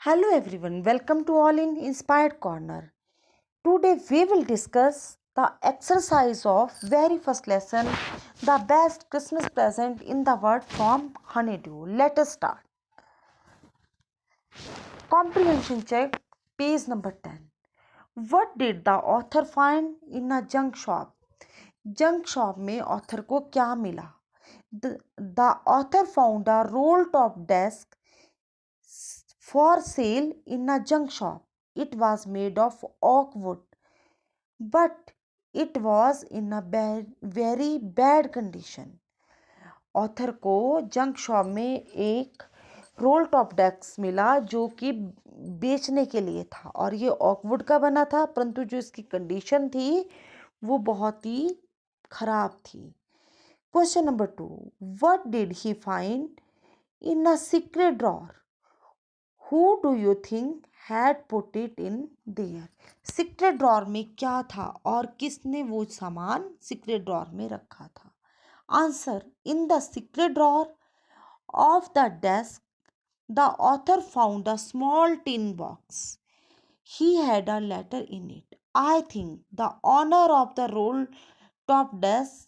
Hello everyone, welcome to all in Inspired Corner. Today we will discuss the exercise of very first lesson, the best Christmas present in the world from Honeydew. Let us start. Comprehension check, page number 10. What did the author find in a junk shop? Junk shop में author को क्या मिला? The author found a role top desk for sale in a junk shop. It was made of oak wood, but it was in a very bad condition. Author को junk shop में एक role top desk मिला जो कि बेचने के लिए था और ये ऑकवुड का बना था, परंतु जो इसकी कंडीशन थी वो बहुत ही खराब थी. Question number 2. What did he find in a secret drawer? Who do you think had put it in there? Secret drawer में क्या था और किसने वो सामान सीक्रेट ड्रॉर में रखा था? Answer: in the secret drawer of the desk, the author found a small tin box. He had a letter in it. I think the owner of the roll top desk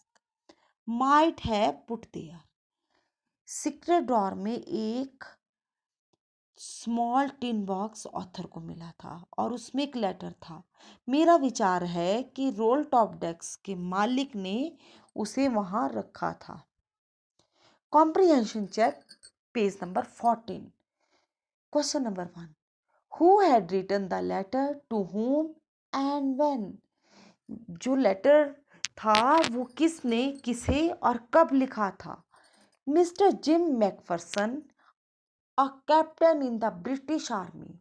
might have put there. Secret drawer में एक small tin box author को मिला था और उसमें एक letter था. मेरा विचार है कि रोल टॉप डेस्क के मालिक ने उसे वहां रखा था. Comprehension check, page number 14. Question number 1. Who had written the letter to whom and when? जो लेटर था वो किसने, किसे और कब लिखा था? Mister Jim McPherson, a captain in the British Army,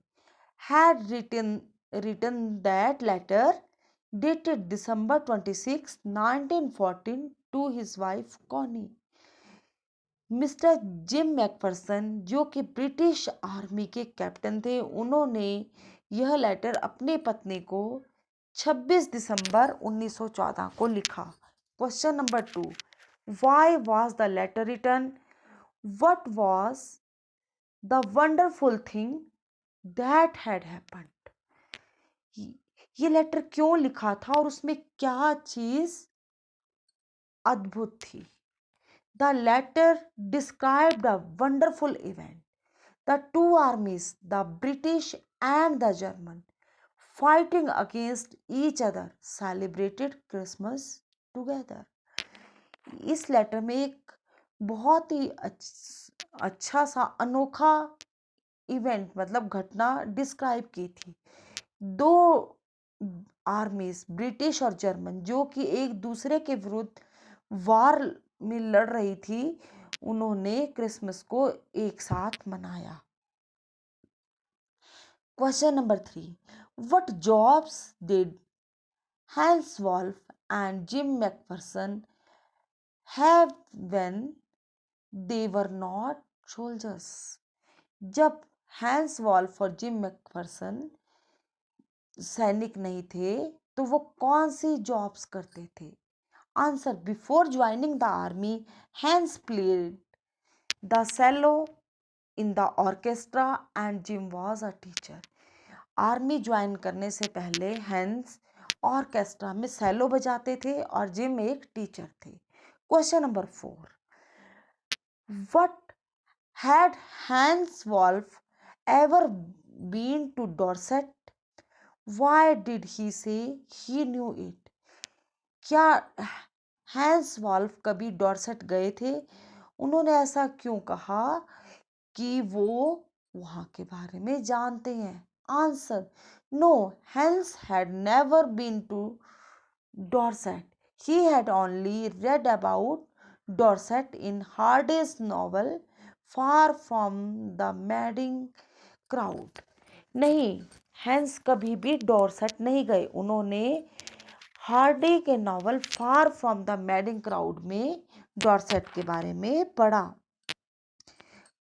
had written that letter dated December 26, 1914 to his wife Connie. Mister Jim McPherson जो कि ब्रिटिश आर्मी के कैप्टन थे, उन्होंने यह लेटर अपने पत्नी को 26 दिसंबर 1914 को लिखा. Question number 2. Why was the letter written? What was the wonderful thing that had happened? ये लेटर क्यों लिखा था और उसमें क्या चीज अद्भुत थी? The letter described a wonderful event. The two armies, the British and the German, fighting against each other, celebrated Christmas together. इस लेटर में एक बहुत ही अच्छा सा अनोखा इवेंट मतलब घटना डिस्क्राइब की थी. दो आर्मीज, ब्रिटिश और जर्मन, जो कि एक दूसरे के विरुद्ध वार में लड़ रही थी, उन्होंने क्रिसमस को एक साथ मनाया. Question number 3. What jobs did Hans Wolf and Jim McPherson have when they were not soldiers? जब हैंस वॉल्फ और जिम मैकफरसन सैनिक नहीं थे तो वो कौन सी जॉब्स करते थे? Answer: before joining the army, Hans played the cello in the orchestra and Jim was a teacher. Army join करने से पहले हैंस ऑर्केस्ट्रा में सेलो बजाते थे और जिम एक टीचर थे. Question number 4. What had Hans Wolf ever been to Dorset? Why did he say he knew it? क्या हैंस वॉल्फ कभी डॉर्सेट गए थे? उन्होंने ऐसा क्यों कहा कि वो वहां के बारे में जानते हैं? Answer: no, Hans had never been to Dorset. He had only read about Dorset in Hardy's novel far from the madding crowd. नहीं, हैंस कभी भी डॉर्सेट नहीं गए. उन्होंने हार्डे के novel far from the madding crowd में Dorset के बारे में पढ़ा.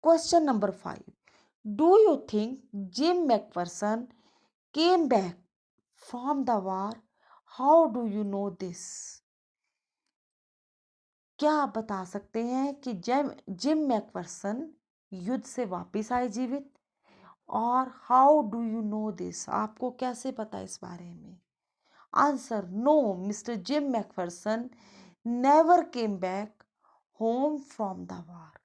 Question number 5. Do you think Jim McPherson came back from the war? How do you know this? क्या आप बता सकते हैं कि जिम मैकफरसन युद्ध से वापस आए जीवित? और how do you know this, आपको कैसे पता इस बारे में? Answer, no, mister Jim McPherson never came back home from the war.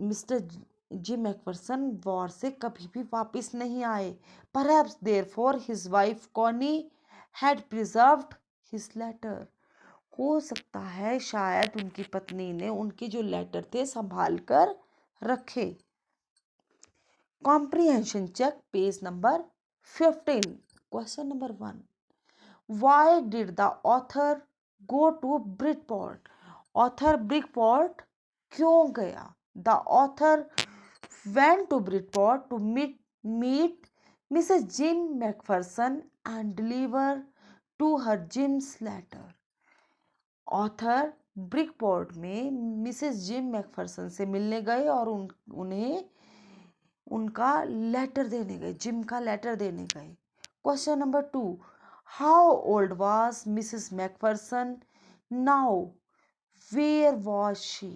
Mister Jim McPherson war से कभी भी वापस नहीं आए। Perhaps therefore his wife Connie had preserved his letter. हो सकता है शायद उनकी पत्नी ने उनके जो लेटर थे संभाल कर रखे। Comprehension check, page number 15। Question number 1, why did the author go to Bridport? Author Bridport क्यों गया? The author went to Bridport to meet Mrs. Jim McPherson and deliver to her Jim's letter. Author Bridport में Mrs gym McPherson से मिलने गए और उन्हें उनका letter देने गए, जिम का लेटर देने गए। Question number 2, how old was Mrs McPherson now, where was she?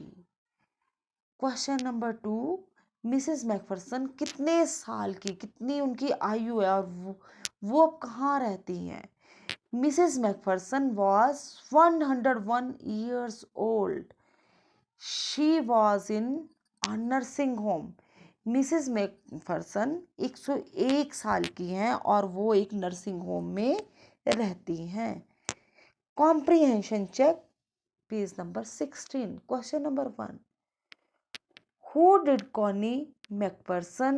Question number 2, Mrs McPherson कितने साल की, कितनी उनकी आयु है और वो अब कहाँ रहती हैं? Mrs McPherson was 101 years old. She was in a nursing home. Mrs McPherson 101 साल की हैं और वो एक नर्सिंग होम में रहती हैं। Comprehension check, page number 16। Question number 1, Who did Connie McPherson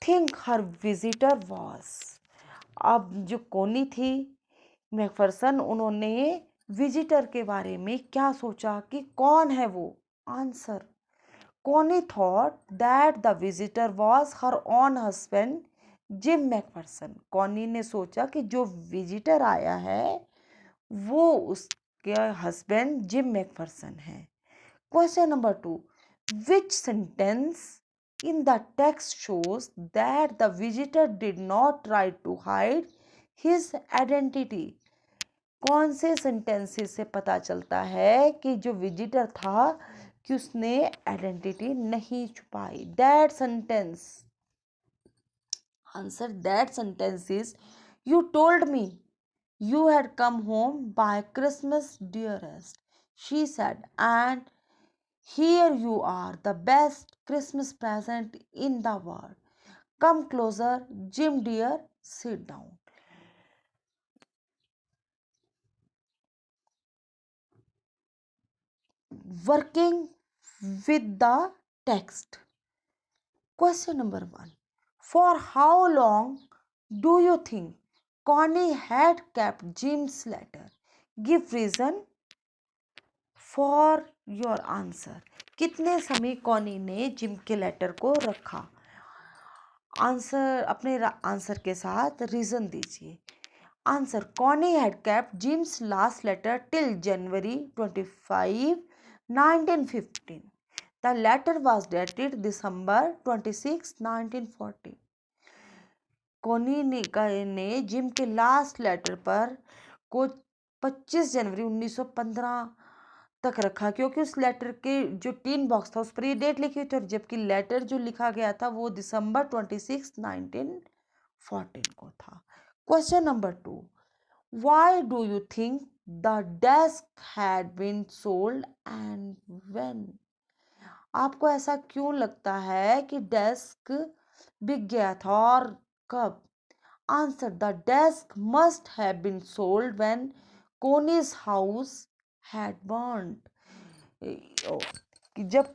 think her visitor was? अब जो कोनी थी मैकफरसन, उन्होंने विजिटर के बारे में क्या सोचा कि कौन है वो? आंसर, कोनी thought that the visitor was her own husband gym McPherson. कोनी ने सोचा कि जो विजिटर आया है वो उसके हस्बैंड जिम मैकफरसन है। Question number 2, which sentence in the text shows that the visitor did not try to hide his identity? कौन से सेंटेंसेस से पता चलता है कि जो विजिटर था कि उसने आइडेंटिटी नहीं छुपाई? That sentence, answer, that sentence is, you told me you had come home by Christmas, dearest, she said, and here you are, the best Christmas present in the world. Come closer, Jim dear, sit down. Working with the text. Question number 1, for how long do you think Connie had kept Jim's letter? Give reason for your answer. कितने समय Connie ने Jim के letter को रखा? Answer, अपने answer के साथ reason दीजिए। Answer, Connie had kept Jim's last letter till January 25, 1915. The letter was dated December 26, 1940. Connie ने जिम के लास्ट लेटर पर को 25 जनवरी 1915 तक रखा, क्योंकि उस लेटर के जो टीन बॉक्स था उस पर ये डेट लिखी हुई थी, और जबकि लेटर जो लिखा गया था वो December 26, 1914 को था। Question number 2, why do you think the desk had been sold and when? आपको ऐसा क्यों लगता है कि डेस्क बिक गया था और कब? Answer, the desk must have been sold when Connie's house had burned. जब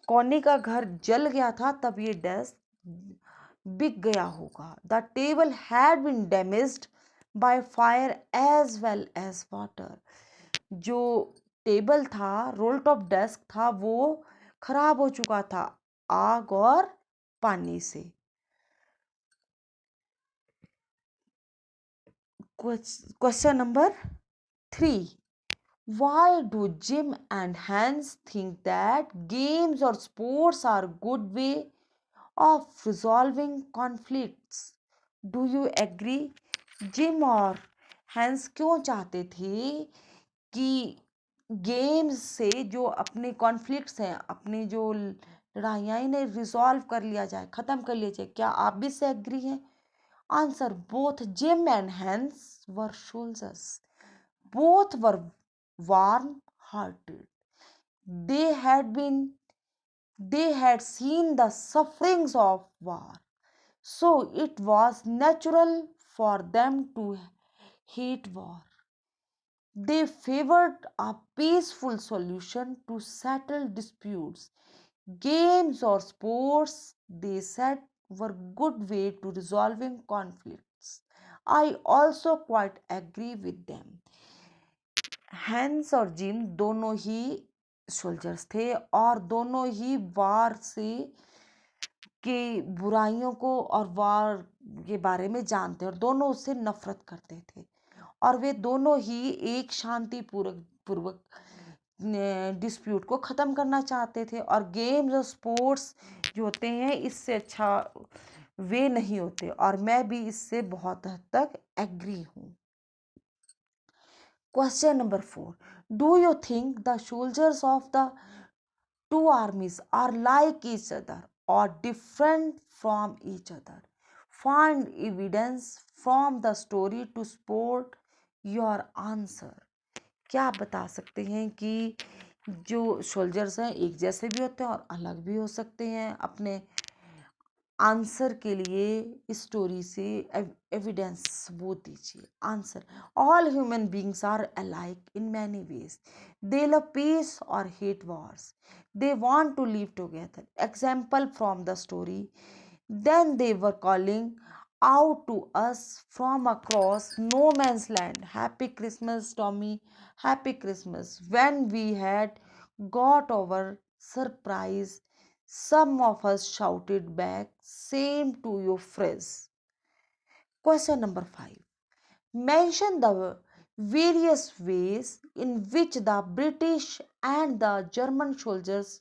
कॉनी का घर जल गया था तब ये डेस्क बिक गया होगा। The table had been damaged by fire as well as water. जो टेबल था, रोल टॉप डेस्क था, वो खराब हो चुका था आग और पानी से। Question number 3, why do Jim and Hans think that games or sports are good way of resolving conflicts? Do you agree? Gym और हैंस क्यों चाहते थे कि गेम्स से जो अपने कॉन्फ्लिक्ट्स हैं, अपने जो लड़ाइयाँ इन्हें रिजॉल्व कर लिया जाए, ख़त्म कर लिया जाए। क्या आप भी इससे एग्री हैं? Answer, both Jim and Hans were soldiers, both were warm hearted. They had been they had seen the sufferings of war, so it was natural for them to hate war. They favored a peaceful solution to settle disputes. Games or sports, they said, were good way to resolving conflicts. I also quite agree with them. Hans और Jim दोनों ही soldiers थे और दोनों ही वार से के बुराइयों को और वार के बारे में जानते और दोनों उससे नफरत करते थे, और वे दोनों ही एक शांति पूर्वक डिस्प्यूट को ख़त्म करना चाहते थे। और गेम्स और स्पोर्ट्स जो होते हैं इससे अच्छा वे नहीं होते, और मैं भी इससे बहुत हद तक एग्री हूँ। Question number 4. Do you think the soldiers of the two armies are like each other or different from each other? Find evidence from the story to support your answer. क्या आप बता सकते हैं कि जो सोल्जर्स हैं एक जैसे भी होते हैं और अलग भी हो सकते हैं? अपने आंसर के लिए इस स्टोरी से एविडेंस सबूत दीजिए। Answer, all human beings are alike in many ways. They love peace और hate wars. They want to live together. Example from the story, then they were calling out to us from across no man's land, Happy Christmas, Tommy, Happy Christmas. When we had got over surprise, some of us shouted back, Same to you, phrase. Question number 5. Mention the various ways in which the British and the German soldiers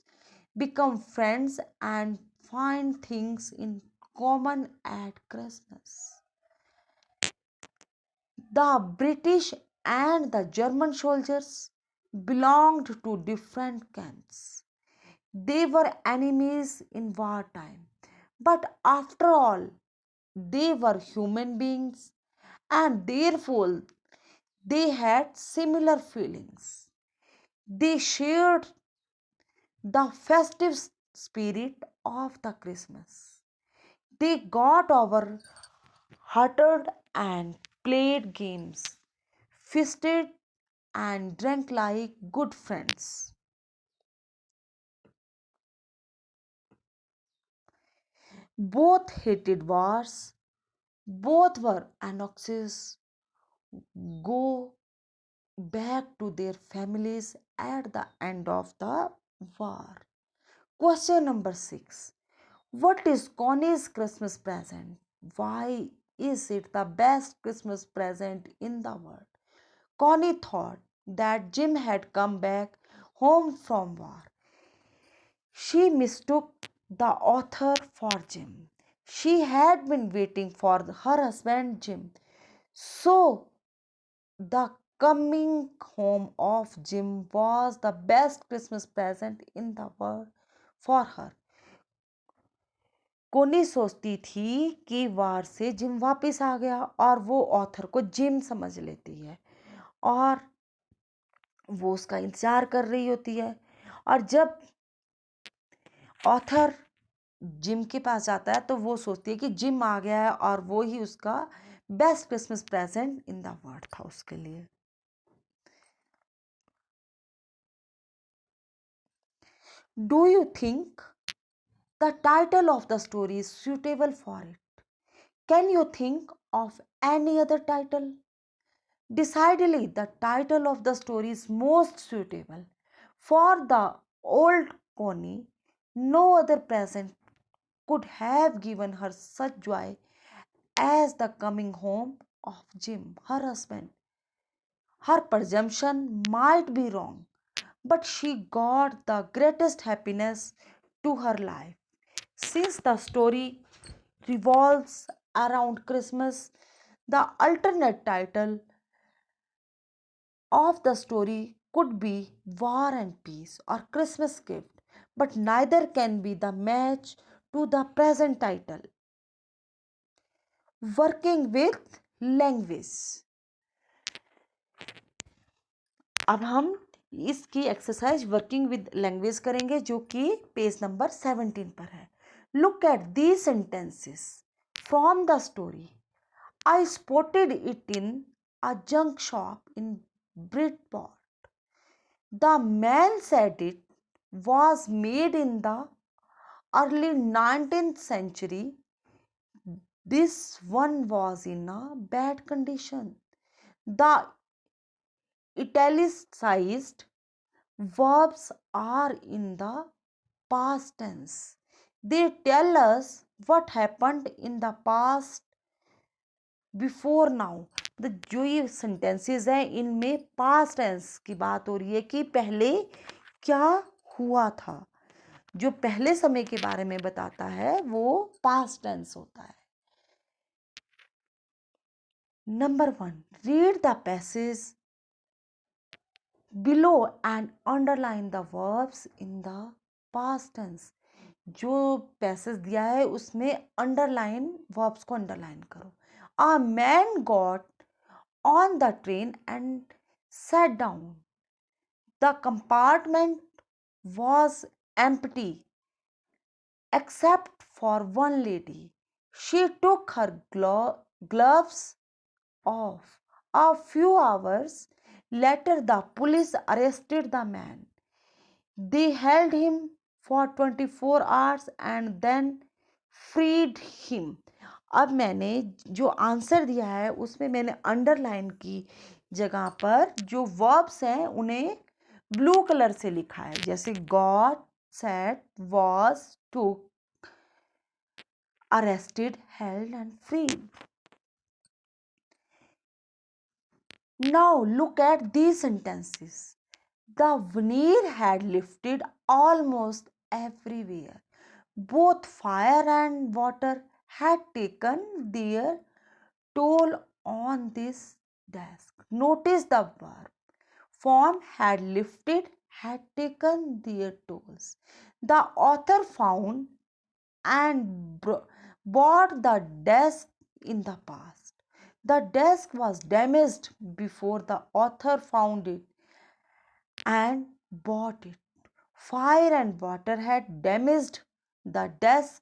become friends and find things in common at Christmas. The British and the German soldiers belonged to different camps. They were enemies in wartime, but after all, they were human beings and therefore they had similar feelings. They shared the festive spirit of the Christmas. They got over huttered and played games, feasted and drank like good friends. Both hated wars, both were anxious go back to their families at the end of the war. Question number 6. What is Connie's Christmas present? Why is it the best Christmas present in the world? Connie thought that Jim had come back home from war. She mistook the author for Jim. She had been waiting for her husband Jim. So the coming home of Jim was the best Christmas present in the world for her. कोनी सोचती थी कि वार से gym वापस आ गया और वो author को जिम समझ लेती है और वो उसका इंतजार कर रही होती है। और जब ऑथर जिम के पास जाता है तो वो सोचती है कि जिम आ गया है और वो ही उसका best Christmas present in the world था उसके लिए। Do you think the title of the story is suitable for it? Can you think of any other title? Decidedly, the title of the story is most suitable. For the old Connie, no other present could have given her such joy as the coming home of Jim, her husband. Her presumption might be wrong, but she got the greatest happiness to her life. Since the story revolves around Christmas, the alternate title of the story could be War and Peace or Christmas Gift. but neither can be the match to the present title. Working with language. अब हम इसकी exercise working with language करेंगे जो कि page number 17 पर है. Look at these sentences from the story. I spotted it in a junk shop in Bridgeport. The man said it was made in the early 19th century. This one was in a bad condition. The italicized verbs are in the past tense. They tell us what happened in the past before now. जो ये sentences हैं इनमें past tense की बात हो रही है कि पहले क्या हुआ था. जो पहले समय के बारे में बताता है वो पास्ट टेंस होता है. Number 1, read the passage below and underline the verbs in the past tense. जो पैसेज दिया है उसमें अंडरलाइन वर्ब्स को अंडरलाइन करो. A man got on the train and sat down. The compartment was empty except for one lady. She took her gloves off. A few hours later, the police arrested the man. They held him for 24 hours and then freed him. अब मैंने जो answer दिया है उसमें मैंने underline की जगह पर जो वर्ब्स हैं उन्हें ब्लू कलर से लिखा है. जैसे got, set, was, took, arrested, held and freed. Now look at these sentences. The veneer had lifted almost everywhere. Both fire and water had taken their toll on this desk. Notice the verb form had lifted, had taken their tolls. The author found and bought the desk in the past. The desk was damaged before the author found it and bought it. Fire and water had damaged the desk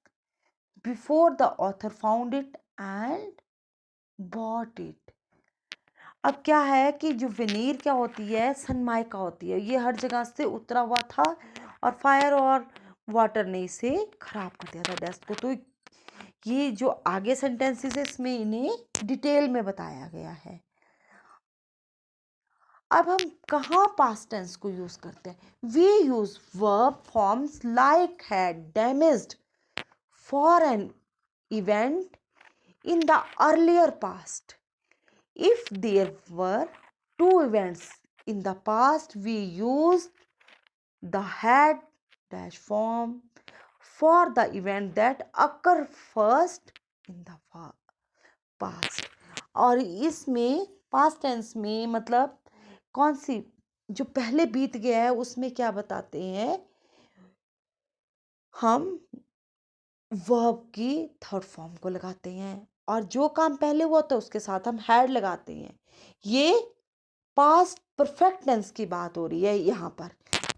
before the author found it and bought it. अब क्या है कि जो विनीर क्या होती है, सनमाइका होती है. ये हर जगह से उतरा हुआ था और फायर और वाटर ने इसे खराब कर दिया था डेस्क को. तो ये जो आगे सेंटेंसेस है इसमें इन्हें डिटेल में बताया गया है. अब हम कहाँ पास्ट टेंस को यूज करते हैं? We use verb forms like had, damaged for an event in the earlier past. If there were two events in the past, we use the had dash form for the event that occur first in the past. और इसमें past tense में मतलब कौन सी जो पहले बीत गया है उसमें क्या बताते हैं, हम वर्ब की थर्ड फॉर्म को लगाते हैं और जो काम पहले हुआ था उसके साथ हम हैड लगाते हैं. ये पास्ट परफेक्ट टेंस की बात हो रही है यहाँ पर.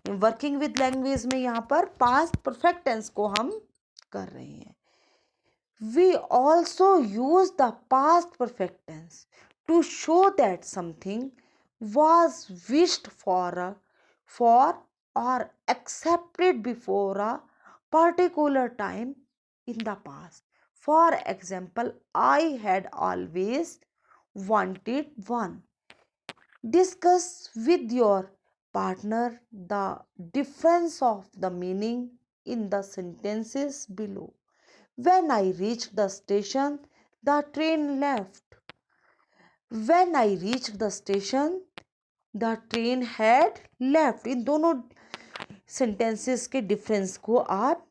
वर्किंग विद लैंग्वेज में यहाँ पर पास्ट परफेक्ट टेंस को हम कर रहे हैं. We also use the past perfect tense to show that something was wished for or accepted before a particular time in the past. For example, I had always wanted one. Discuss with your partner the difference of the meaning in the sentences below. When I reached the station, the train left. When I reached the station, the train had left. इन दोनों sentences के difference को आप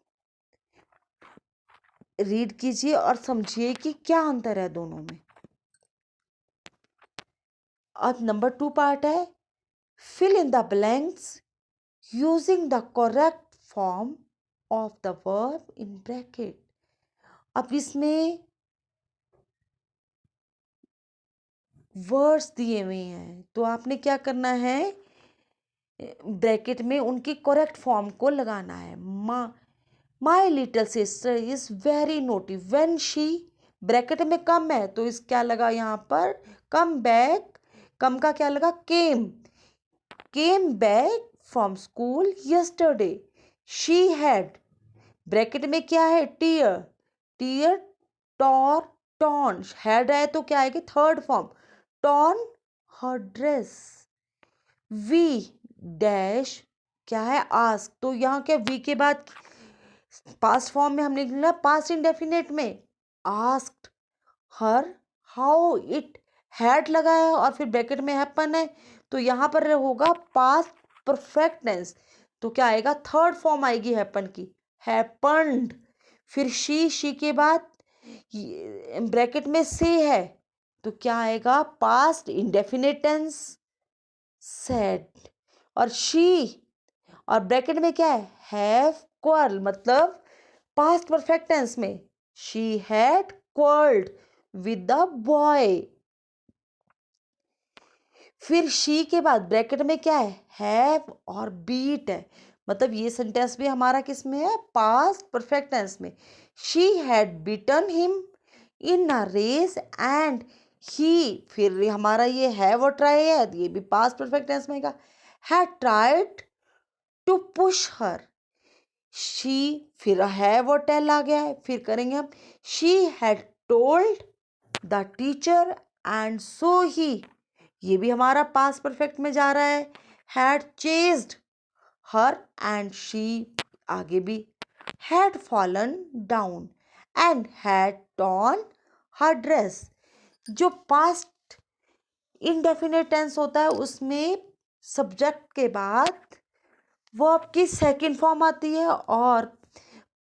read कीजिए और समझिए कि क्या अंतर है दोनों में. अब नंबर 2 पार्ट है fill in the blanks using the correct form of the verb in bracket. अब इसमें वर्ड्स दिए हुए हैं तो आपने क्या करना है, ब्रैकेट में उनकी करेक्ट फॉर्म को लगाना है। My little sister is very naughty when she, bracket में कम है तो इस क्या लगा यहाँ पर, कम बैक, कम का क्या लगा, केम back from school yesterday. She had, bracket में क्या है, टीयर टॉर टॉन, हैड है तो क्या आएगी, third form, torn her dress. V dash क्या है, आस्क, तो यहाँ क्या वी के बाद पास्ट फॉर्म में हमने लिखना पास्ट इंडेफिनेट में, asked her how it had लगा है और फिर ब्रैकेट में हैपन है तो यहाँ पर होगा पास्ट परफेक्ट टेंस, तो क्या आएगा, थर्ड फॉर्म आएगी हैपन की, हैपन्ड। फिर शी के बाद ब्रैकेट में से है तो क्या आएगा, पास्ट इंडेफिनेट टेंस सेड। और शी और ब्रैकेट में क्या है, हैव क्वार्ल, मतलब पास्ट परफेक्ट टेंस में she had quarrelled with the boy. फिर शी के बाद ब्रैकेट में क्या है, हैव और बीट है, मतलब ये सेंटेंस भी हमारा किस में है, पास्ट परफेक्ट टेंस में। She had beaten him in a race and he, फिर हमारा ये हैव और ट्राई है, ये भी पास्ट परफेक्ट टेंस में had tried to push her. She, फिर हैव और टेल आ गया है, फिर करेंगे हम, she had told the teacher and so he, ये भी हमारा पास्ट परफेक्ट में जा रहा है, had chased her and she, आगे भी had fallen down and had torn her dress. जो पास्ट इंडेफिनेट टेंस होता है उसमें सब्जेक्ट के बाद वर्ब की सेकंड फॉर्म आती है और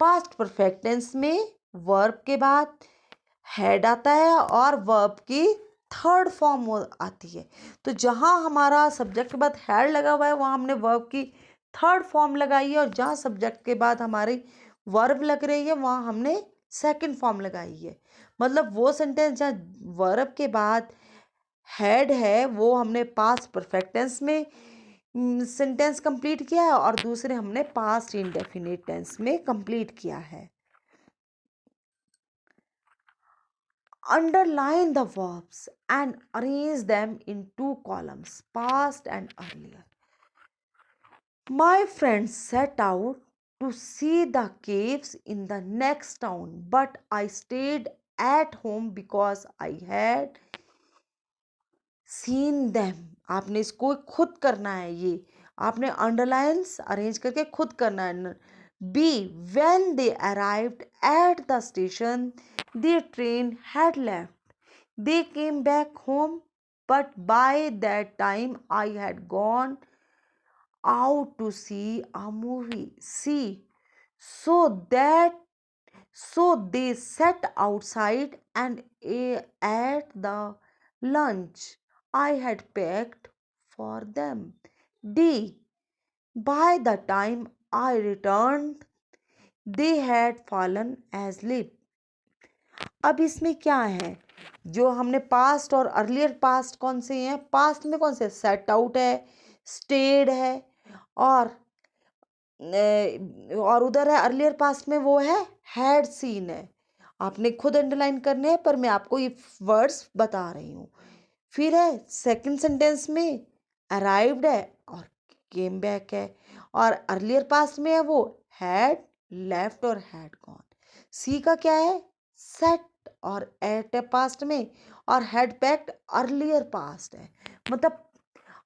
पास्ट परफेक्ट टेंस में वर्ब के बाद हैड आता है और वर्ब की थर्ड फॉर्म आती है। तो जहाँ हमारा सब्जेक्ट के बाद हैड लगा हुआ है वहाँ हमने वर्ब की थर्ड फॉर्म लगाई है और जहाँ सब्जेक्ट के बाद हमारी वर्ब लग रही है वहाँ हमने सेकंड फॉर्म लगाई है। मतलब वो सेंटेंस जहाँ वर्ब के बाद हैड है वो हमने पास्ट परफेक्ट टेंस में सेंटेंस कंप्लीट किया है और दूसरे हमने पास्ट इंडेफिनिट टेंस में कंप्लीट किया है। Underline the verbs and arrange them in two columns, past and earlier. My friends set out to see the caves in the next town, but I stayed at home because I had seen them. आपने इसको खुद करना है, ये आपने underlines arrange करके खुद करना है। B, when they arrived at the station the train had left. They came back home, but by that time I had gone out to see a movie. See, so they sat outside and ate the lunch I had packed for them. D. By the time I returned, they had fallen asleep. अब इसमें क्या है, जो हमने past और earlier past कौन से हैं, पास्ट में कौन से, सेट आउट है, स्टेड है और उधर है अर्लियर पास्ट में वो है हैड सीन है। आपने खुद अंडरलाइन करने हैं पर मैं आपको ये वर्ड्स बता रही हूँ। फिर है सेकंड सेंटेंस में अराइव्ड है और केम बैक है और अर्लियर पास्ट में है वो हैड लेफ्ट और हैड गॉन। सी का क्या है, सेट और एट है पास्ट में और हैड पैक्ड अर्लियर पास्ट है। मतलब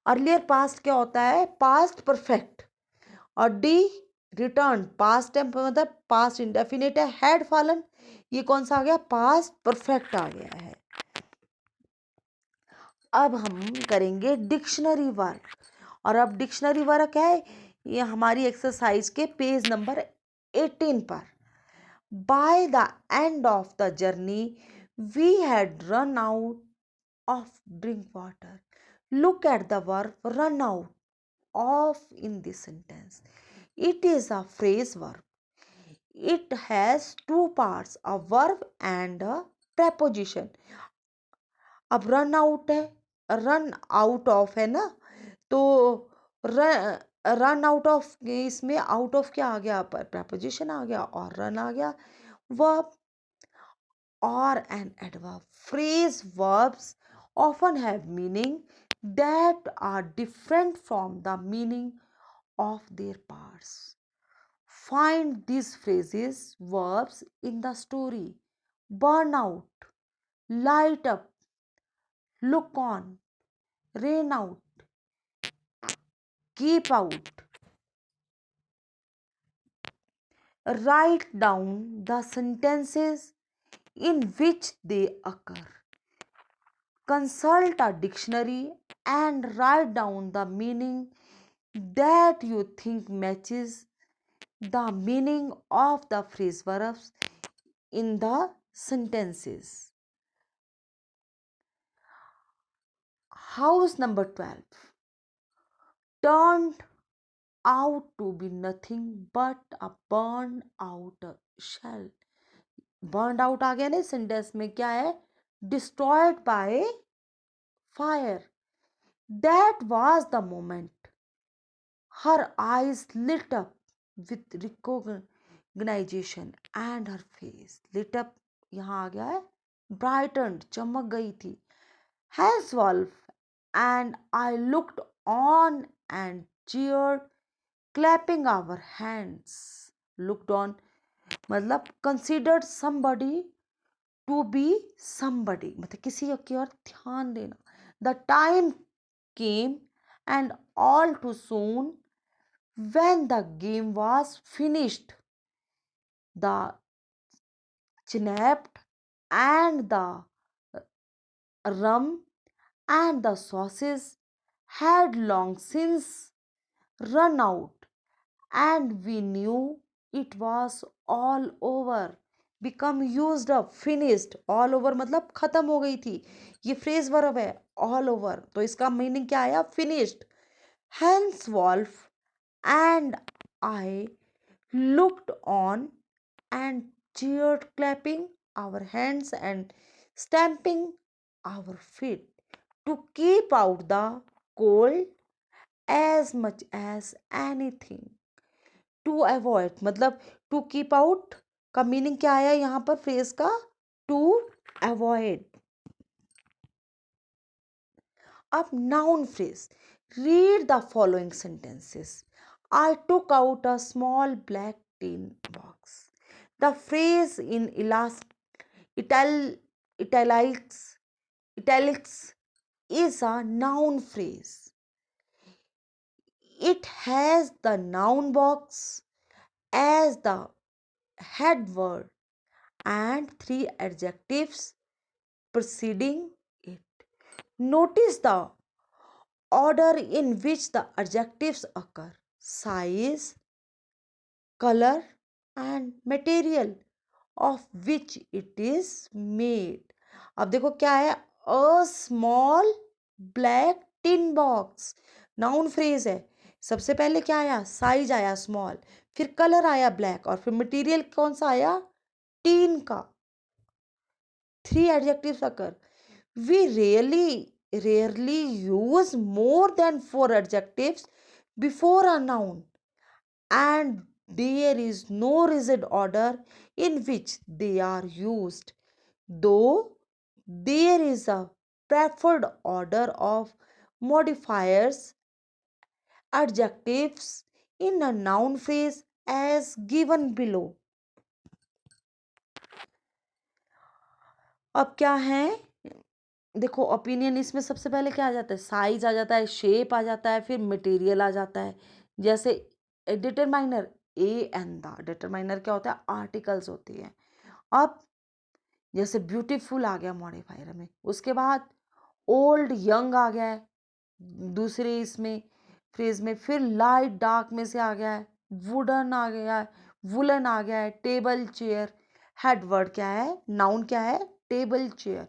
अर्लियर पास्ट क्या होता है, पास्ट परफेक्ट। और डी रिटर्न पास्ट है, मतलब पास्ट इंडेफिनिट है। हैड फॉलन ये कौन सा आ गया, पास्ट परफेक्ट आ गया है। अब हम करेंगे डिक्शनरी वर्क और अब डिक्शनरी वर्क है ये हमारी एक्सरसाइज के पेज नंबर 18 पर। By the end of the journey, we had run out of drink water. Look at the verb run out of in this sentence. It is a phrase verb. It has two parts, a verb and a preposition. अब run out है, run out of है ना, तो run out of, इसमें out of क्या आ गया, पर preposition आ गया, और रन आ गया verb or an adverb. Phrase verbs often have meaning that are different from the meaning of their parts. Find these phrases verbs in the story: burn out, light up, look on, rain out, keep out. Write down the sentences in which they occur. Consult a dictionary and write down the meaning that you think matches the meaning of the phrase verbs in the sentences. House number 12 turned out to be nothing but a burned out shell. Burned out आ गया ना sentence में, क्या है, destroyed by fire. That was the moment her eyes lit up with recognition and her face lit up, यहाँ आ गया है brightened, चमक गई थी. Hence Wolf and I looked on and cheered, clapping our hands. Looked on मतलब considered somebody to be somebody, मतलब किसी की ओर ध्यान देना. The time came and all too soon when the game was finished, the snapped and the rum and the sauces had long since run out, and we knew it was all over, become used up, finished. all over मतलब खत्म हो गई थी, ये phrase verb है all over, तो इसका meaning क्या आया, finished. Hence Wolf and I looked on and cheered, clapping our hands and stamping our feet to keep out the cold as much as anything. To avoid मतलब to keep out का meaning क्या आया यहाँ पर phrase का, to avoid. अब noun phrase. Read the following sentences. I took out a small black tin box. The phrase in italics, italics is a noun phrase. It has the noun box as the head word and three adjectives preceding it. Notice the order in which the adjectives occur: size, color, and material of which it is made. अब देखो क्या है, a small black tin box, noun phrase है. सबसे पहले क्या आया, size आया स्मॉल, फिर कलर आया ब्लैक, और फिर मटेरियल कौन सा आया, टीन का. Three adjectives occur. We rarely use more than four adjectives before a noun, and there is no rigid order in which they are used, though there is a preferred order of modifiers, adjectives in a noun phrase as given below. अब क्या है, देखो opinion, इसमें सबसे पहले क्या आ जाता है, साइज आ जाता है, शेप आ जाता है, फिर मटेरियल आ जाता है. जैसे determiner, A and the, determiner क्या होता है, आर्टिकल्स होती है. अब जैसे ब्यूटीफुल आ गया मॉडिफायर में, उसके बाद ओल्ड यंग आ गया है दूसरे इसमें फ्रेज में, फिर लाइट डार्क में से आ गया है, वुडन आ गया है, वुलन आ गया है, टेबल चेयर. हेड वर्ड क्या है, नाउन क्या है, टेबल चेयर.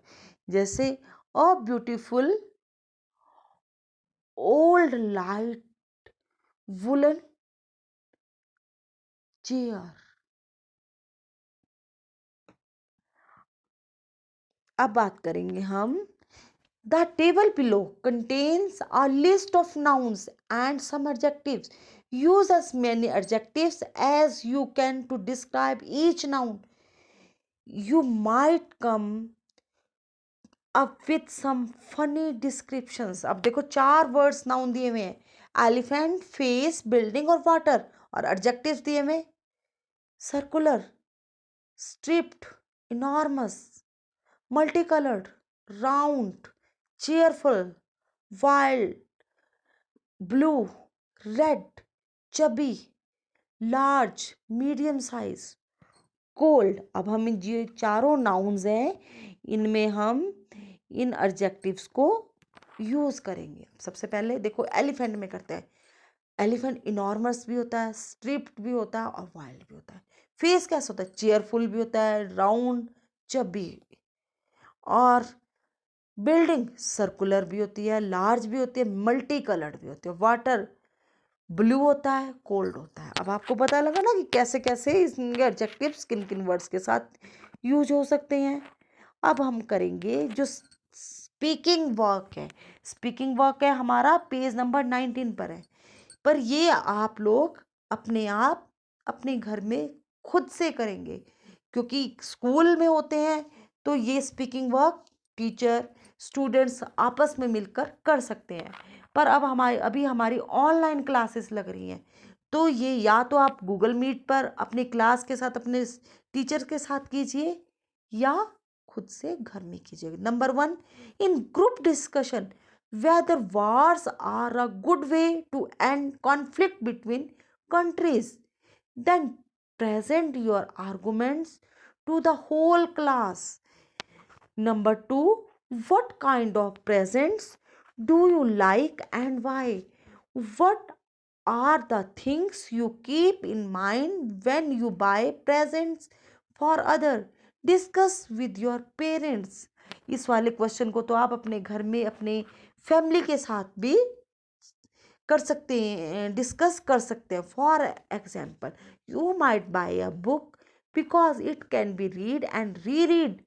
जैसे a beautiful old light woollen chair. अब बात करेंगे हम The table below contains a list of nouns and some adjectives. Use as many adjectives as you can to describe each noun. You might come up with some funny descriptions. अब देखो 4 words noun दिए हुए हैं, elephant, face, building और water, और adjectives दिए हुए circular, striped, enormous, multicoloured, round, cheerful, wild, blue, red, chubby, large, medium size, cold. अब हम ये चारों नाउन्स हैं, इनमें हम इन एडजेक्टिव्स को यूज करेंगे. सबसे पहले देखो एलिफेंट में करते हैं. एलिफेंट इनॉर्मस भी होता है, स्ट्रिप्ड भी होता है और वाइल्ड भी होता है. फेस कैसा होता है? चेयरफुल भी होता है, राउंड, चबी. और बिल्डिंग सर्कुलर भी होती है, लार्ज भी होती है, मल्टी कलर्ड भी होती है. वाटर ब्लू होता है, कोल्ड होता है. अब आपको पता लगा ना कि कैसे कैसे इसके एडजेक्टिव्स किन किन वर्ड्स के साथ यूज हो सकते हैं. अब हम करेंगे जो स्पीकिंग वर्क है. स्पीकिंग वर्क है हमारा पेज नंबर 19 पर है, पर ये आप लोग अपने आप अपने घर में खुद से करेंगे, क्योंकि स्कूल में होते हैं तो ये स्पीकिंग वर्क टीचर स्टूडेंट्स आपस में मिलकर कर सकते हैं. पर अब अभी हमारी ऑनलाइन क्लासेस लग रही हैं, तो ये या तो आप गूगल मीट पर अपने क्लास के साथ अपने टीचर के साथ कीजिए या खुद से घर में कीजिए. Number 1, in group discussion whether wars are a good way to end conflict between countries, then present your arguments to the whole class. Number 2, what kind of presents do you like and why? What are the things you keep in mind when you buy presents for other? Discuss with your parents. इस वाले question को तो आप अपने घर में अपने family के साथ भी कर सकते हैं, डिस्कस कर सकते हैं. For example, you might buy a book because it can be read and reread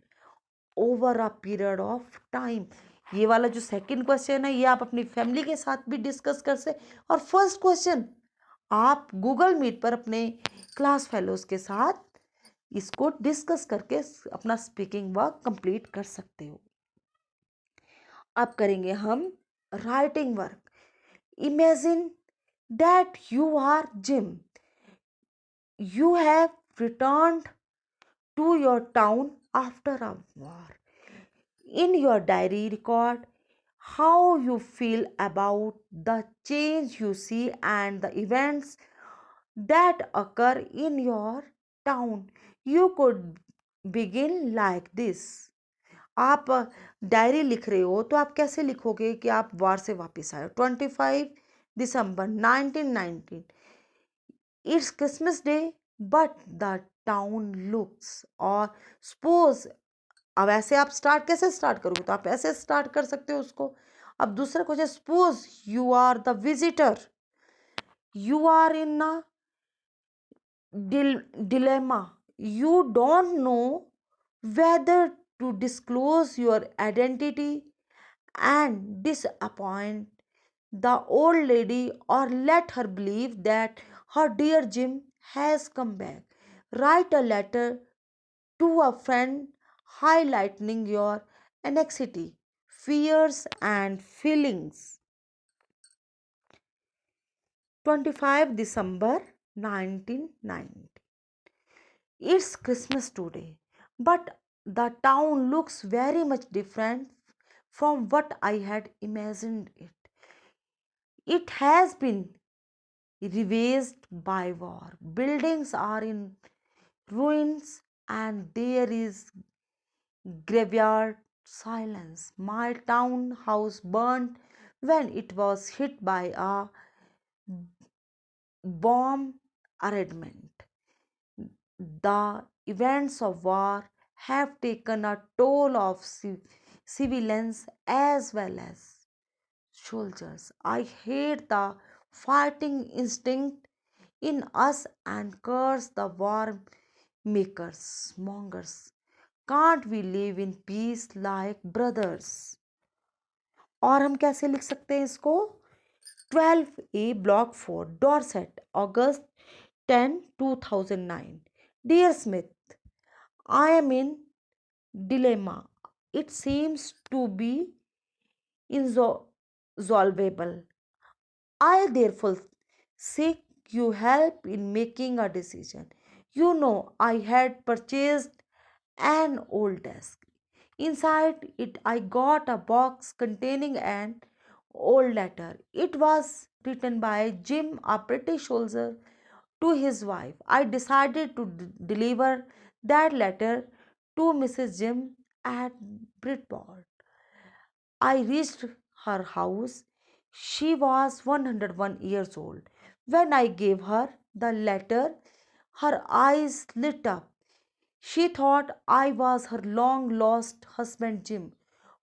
over a period of time. ये वाला जो सेकंड क्वेश्चन है ये आप अपनी फैमिली के साथ भी डिस्कस कर सकते. और फर्स्ट क्वेश्चन आप गूगल मीट पर अपने क्लास फेलोज के साथ इसको डिस्कस करके अपना स्पीकिंग वर्क कंप्लीट कर सकते हो. अब करेंगे हम writing work. Imagine that you are Jim. You have returned to your town after a war. In your diary, record how you feel about the change you see and the events that occur in your town. You could begin like this. आप diary लिख रहे हो तो आप कैसे लिखोगे कि आप वार से वापस आए. 25 दिसंबर 1919. It's Christmas Day, but the town looks. और suppose, अब ऐसे आप स्टार्ट कैसे स्टार्ट करोगे, तो आप ऐसे स्टार्ट कर सकते हो उसको. अब दूसरा question, suppose you are the visitor, you are in a dilemma. You don't know whether to disclose your identity and disappoint the old lady or let her believe that her dear Jim has come back. Write a letter to a friend highlighting your anxiety, fears, and feelings. 25 December 1990. It's Christmas today, but the town looks very much different from what I had imagined it. It has been ravaged by war. Buildings are in ruins and there is graveyard silence. My townhouse burned when it was hit by a bombardment. The events of war have taken a toll of civilians as well as soldiers. I hate the fighting instinct in us and curse the war makers, mongers. Can't we live in peace like brothers? और हम कैसे लिख सकते हैं इसको? 12A Block 4 Dorset August 10, 2009. Dear Smith, I am in dilemma. It seems to be insolvable. I therefore seek your help in making a decision. You know, I had purchased an old desk. Inside it, I got a box containing an old letter. It was written by Jim, a British soldier, to his wife. I decided to deliver that letter to Mrs. Jim at Bridport. I reached her house. She was 101 years old. When I gave her the letter, her eyes lit up. She thought I was her long lost husband Jim,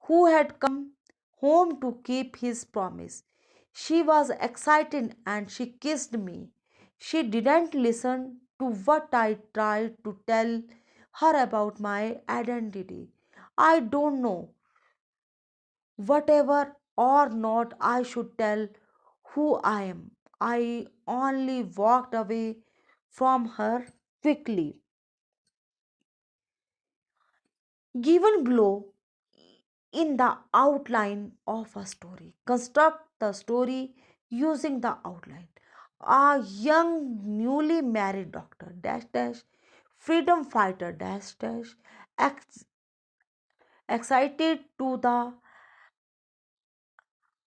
who had come home to keep his promise. She was excited and she kissed me. She didn't listen to what I tried to tell her about my identity. I don't know whatever or not I should tell who I am. I only walked away from her quickly. Given below in the outline of a story. Construct the story using the outline. A young newly married doctor dash dash freedom fighter dash dash ex- excited to the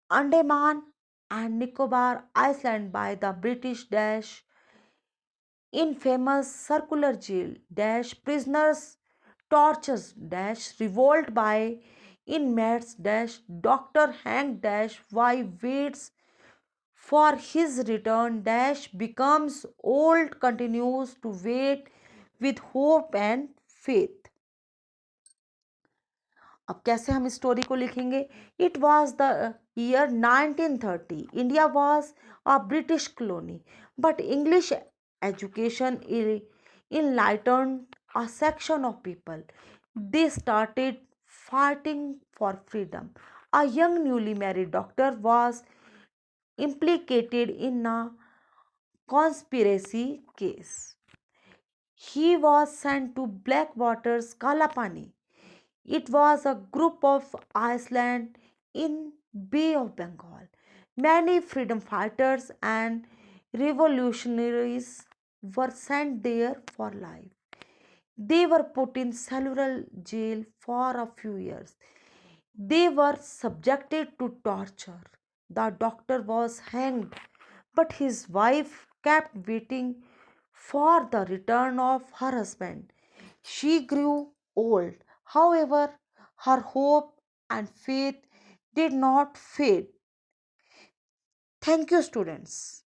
Andaman and Nicobar Island by the British dash infamous circular jail dash prisoners tortures dash revolt by inmates dash doctor Hank dash why waits for his return dash becomes old continues to wait with hope and faith. अब कैसे हम story को लिखेंगे? It was the year 1930. India was a British colony but English education enlightened a section of people. They started fighting for freedom. A young newly married doctor was implicated in a conspiracy case. He was sent to Blackwater's Kalapani. It was a group of islands in Bay of Bengal. Many freedom fighters and revolutionaries were sent there for life. They were put in cellular jail for a few years. They were subjected to torture. The doctor was hanged, but his wife kept waiting for the return of her husband. She grew old. However, her hope and faith did not fade. Thank you, students.